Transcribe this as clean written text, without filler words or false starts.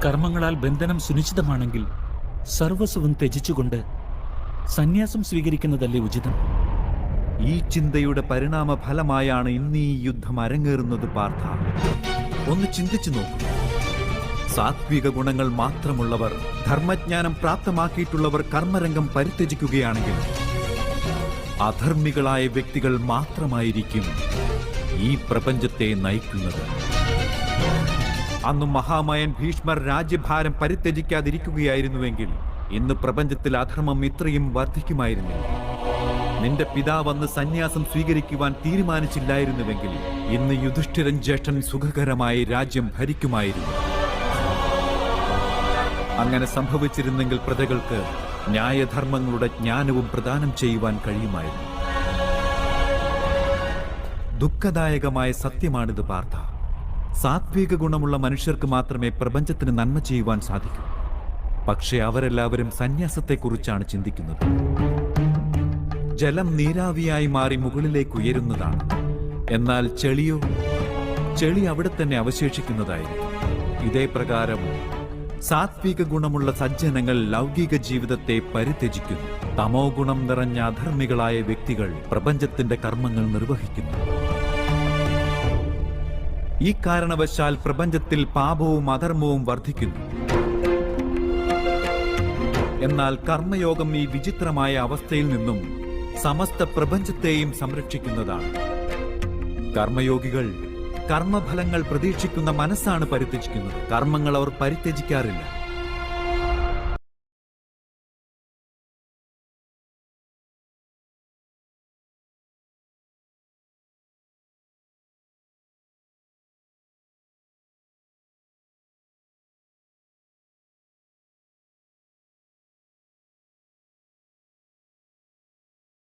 കർമ്മങ്ങളാൽ ബന്ധനം സുനിശ്ചിതമാണെങ്കിൽ സർവസ്വവും ത്യജിച്ചുകൊണ്ട് സന്യാസം സ്വീകരിക്കുന്നതല്ലേ ഉചിതം? ഈ ചിന്തയുടെ പരിണാമ ഫലമായാണ് ഇന്ന് ഈ യുദ്ധം അരങ്ങേറുന്നത് പാർത്ഥ. ഒന്ന് ചിന്തിച്ചു നോക്കൂ. സാത്വിക ഗുണങ്ങൾ മാത്രമുള്ളവർ, ധർമ്മജ്ഞാനം പ്രാപ്തമാക്കിയിട്ടുള്ളവർ കർമ്മരംഗം പരിത്യജിക്കുകയാണെങ്കിൽ അധർമ്മികളായ വ്യക്തികൾ മാത്രമായിരിക്കും ഈ പ്രപഞ്ചത്തെ നയിക്കുന്നത്. അന്ന് മഹാമയൻ ഭീഷ്മർ രാജ്യഭാരം പരിത്യജിക്കാതിരിക്കുകയായിരുന്നുവെങ്കിൽ ഇന്ന് പ്രപഞ്ചത്തിൽ അധർമ്മം ഇത്രയും വർദ്ധിക്കുമായിരുന്നില്ല. നിന്റെ പിതാവന്ന് സന്യാസം സ്വീകരിക്കുവാൻ തീരുമാനിച്ചില്ലായിരുന്നുവെങ്കിൽ ഇന്ന് യുധിഷ്ഠിരൻ ജ്യേഷ്ഠൻ സുഖകരമായി രാജ്യം ഭരിക്കുമായിരുന്നു. അങ്ങനെ സംഭവിച്ചിരുന്നെങ്കിൽ പ്രജകൾക്ക് ന്യായധർമ്മങ്ങളുടെ ജ്ഞാനവും പ്രദാനം ചെയ്യുവാൻ കഴിയുമായിരുന്നു. ദുഃഖദായകമായ സത്യമാണിത് പാർത്ഥ. സാത്വിക ഗുണമുള്ള മനുഷ്യർക്ക് മാത്രമേ പ്രപഞ്ചത്തിന് നന്മ ചെയ്യുവാൻ സാധിക്കൂ. പക്ഷേ അവരെല്ലാവരും സന്യാസത്തെക്കുറിച്ചാണ് ചിന്തിക്കുന്നത്. ജലം നീരാവിയായി മാറി മുകളിലേക്ക് ഉയരുന്നതാണ്. എന്നാൽ ചെളി അവിടെ തന്നെ അവശേഷിക്കുന്നതായിരിക്കും. ഇതേ പ്രകാരം സാത്വിക ഗുണമുള്ള സജ്ജനങ്ങൾ ലൗകിക ജീവിതത്തെ പരിത്യജിക്കുന്നു. തമോ ഗുണം നിറഞ്ഞ അധർമ്മികളായ വ്യക്തികൾ പ്രപഞ്ചത്തിന്റെ കർമ്മങ്ങൾ നിർവഹിക്കുന്നു. ഈ കാരണവശാൽ പ്രപഞ്ചത്തിൽ പാപവും അധർമ്മവും വർദ്ധിക്കുന്നു. എന്നാൽ കർമ്മയോഗം ഈ വിചിത്രമായ അവസ്ഥയിൽ നിന്നും സമസ്ത പ്രപഞ്ചത്തെയും സംരക്ഷിക്കുന്നതാണ്. കർമ്മയോഗികൾ കർമ്മഫലങ്ങൾ പ്രതീക്ഷിക്കുന്ന മനസ്സാണ് പരിത്യജിക്കുന്നത്. കർമ്മങ്ങൾ അവർ പരിത്യജിക്കാറില്ല.